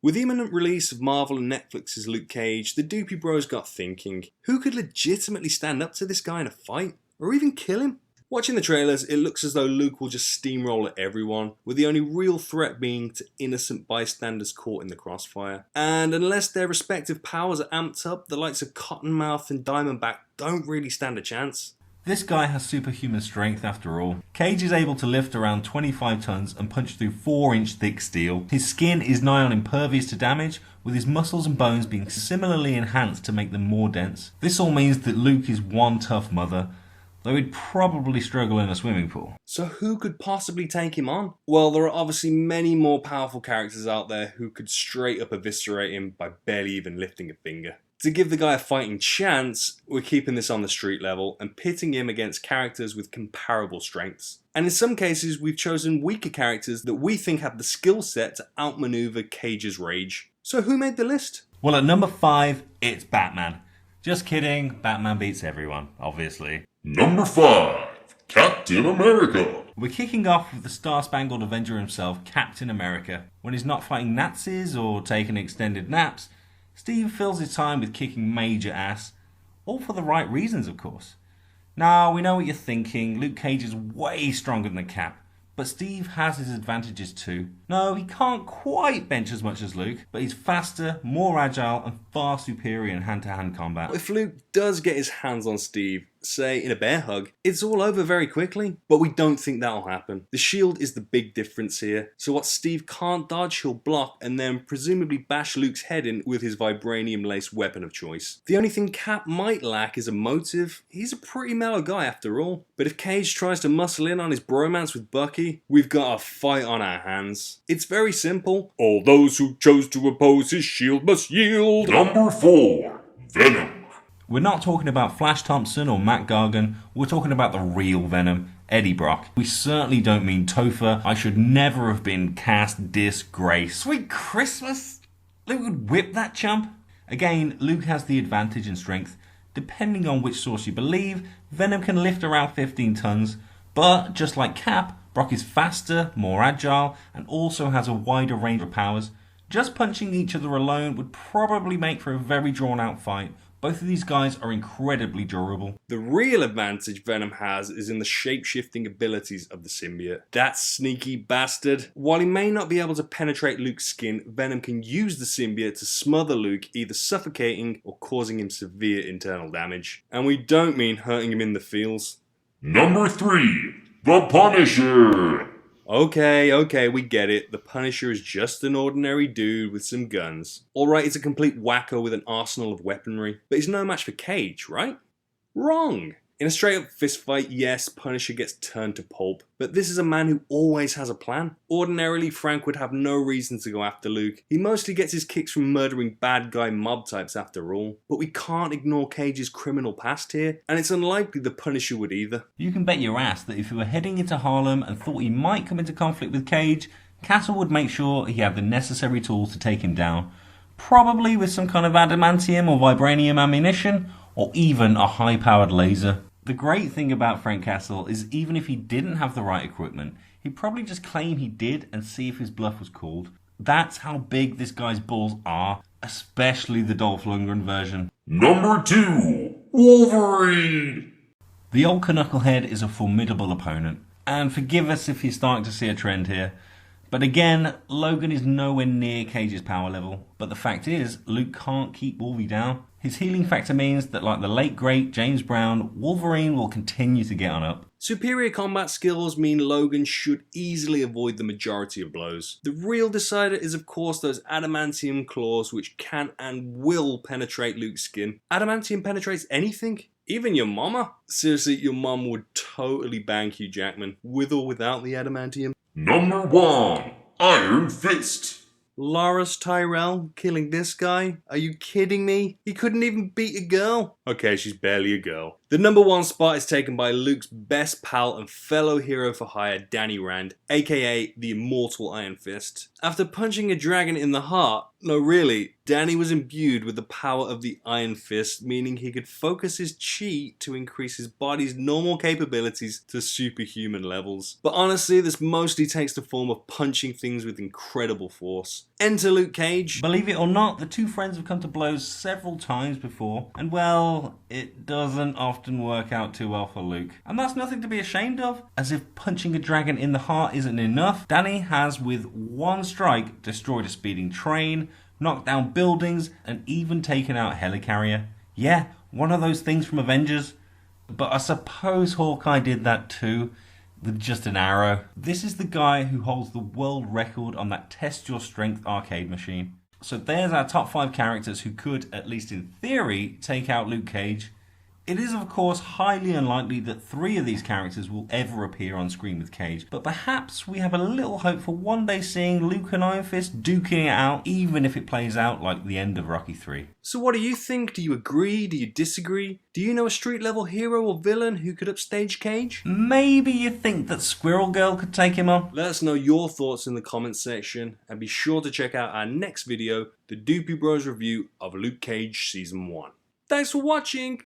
With the imminent release of Marvel and Netflix's Luke Cage, the Doopie Bros got thinking, who could legitimately stand up to this guy in a fight? Or even kill him? Watching the trailers, it looks as though Luke will just steamroll at everyone, with the only real threat being to innocent bystanders caught in the crossfire. And unless their respective powers are amped up, the likes of Cottonmouth and Diamondback don't really stand a chance. This guy has superhuman strength after all. Cage is able to lift around 25 tons and punch through 4-inch thick steel. His skin is nigh on impervious to damage, with his muscles and bones being similarly enhanced to make them more dense. This all means that Luke is one tough mother, though he'd probably struggle in a swimming pool. So who could possibly take him on? Well, there are obviously many more powerful characters out there who could straight up eviscerate him by barely even lifting a finger. To give the guy a fighting chance, we're keeping this on the street level and pitting him against characters with comparable strengths. And in some cases, we've chosen weaker characters that we think have the skill set to outmaneuver Cage's rage. So who made the list? Well, at number 5, it's Batman. Just kidding, Batman beats everyone, obviously. Number 5, Captain America. We're kicking off with the Star-Spangled Avenger himself, Captain America. When he's not fighting Nazis or taking extended naps, Steve fills his time with kicking major ass, all for the right reasons, of course. Now, we know what you're thinking, Luke Cage is way stronger than Cap, but Steve has his advantages too. No, he can't quite bench as much as Luke, but he's faster, more agile, and far superior in hand-to-hand combat. If Luke does get his hands on Steve, say in a bear hug, it's all over very quickly. But we don't think that'll happen. The shield is the big difference here. So what Steve can't dodge, he'll block and then presumably bash Luke's head in with his vibranium-laced weapon of choice. The only thing Cap might lack is a motive. He's a pretty mellow guy after all. But if Cage tries to muscle in on his bromance with Bucky, we've got a fight on our hands. It's very simple. All those who chose to oppose his shield must yield. Number 4, Venom. We're not talking about Flash Thompson or Matt Gargan, we're talking about the real Venom, Eddie Brock. We certainly don't mean Topher. I should never have been cast disgrace. Sweet Christmas! Luke would whip that chump. Again, Luke has the advantage in strength. Depending on which source you believe, Venom can lift around 15 tons, but just like Cap, Brock is faster, more agile, and also has a wider range of powers. Just punching each other alone would probably make for a very drawn out fight. Both of these guys are incredibly durable. The real advantage Venom has is in the shape-shifting abilities of the symbiote. That sneaky bastard. While he may not be able to penetrate Luke's skin, Venom can use the symbiote to smother Luke, either suffocating or causing him severe internal damage. And we don't mean hurting him in the feels. Number 3, The Punisher. Okay, we get it. The Punisher is just an ordinary dude with some guns. Alright, he's a complete wacko with an arsenal of weaponry, but he's no match for Cage, right? Wrong! In a straight up fistfight, yes, Punisher gets turned to pulp, but this is a man who always has a plan. Ordinarily, Frank would have no reason to go after Luke. He mostly gets his kicks from murdering bad guy mob types after all. But we can't ignore Cage's criminal past here, and it's unlikely the Punisher would either. You can bet your ass that if he were heading into Harlem and thought he might come into conflict with Cage, Castle would make sure he had the necessary tools to take him down. Probably with some kind of adamantium or vibranium ammunition, or even a high-powered laser. The great thing about Frank Castle is even if he didn't have the right equipment, he'd probably just claim he did and see if his bluff was called. That's how big this guy's balls are, especially the Dolph Lundgren version. Number 2, Wolverine. The old Knucklehead is a formidable opponent, and forgive us if you're starting to see a trend here. But again, Logan is nowhere near Cage's power level. But the fact is, Luke can't keep Wolvie down. His healing factor means that like the late great James Brown, Wolverine will continue to get on up. Superior combat skills mean Logan should easily avoid the majority of blows. The real decider is of course those adamantium claws which can and will penetrate Luke's skin. Adamantium penetrates anything? Even your mama? Seriously, your mom would totally bang Hugh Jackman, with or without the adamantium. Number 1, Iron Fist. Loras Tyrell killing this guy? Are you kidding me? He couldn't even beat a girl. Okay, she's barely a girl. The number 1 spot is taken by Luke's best pal and fellow hero for hire, Danny Rand, aka the Immortal Iron Fist. After punching a dragon in the heart, no really, Danny was imbued with the power of the Iron Fist, meaning he could focus his chi to increase his body's normal capabilities to superhuman levels. But honestly, this mostly takes the form of punching things with incredible force. Enter Luke Cage. Believe it or not, the two friends have come to blows several times before, and well, it doesn't often work out too well for Luke. And that's nothing to be ashamed of. As if punching a dragon in the heart isn't enough, Danny has with one strike destroyed a speeding train, knocked down buildings, and even taken out a helicarrier. Yeah, one of those things from Avengers. But I suppose Hawkeye did that too, with just an arrow. This is the guy who holds the world record on that Test Your Strength arcade machine. So there's our top 5 characters who could, at least in theory, take out Luke Cage. It is of course highly unlikely that 3 of these characters will ever appear on screen with Cage, but perhaps we have a little hope for one day seeing Luke and Iron Fist duking it out, even if it plays out like the end of Rocky 3. So what do you think? Do you agree? Do you disagree? Do you know a street level hero or villain who could upstage Cage? Maybe you think that Squirrel Girl could take him on? Let us know your thoughts in the comments section, and be sure to check out our next video, the Doopie Bros review of Luke Cage Season 1. Thanks for watching!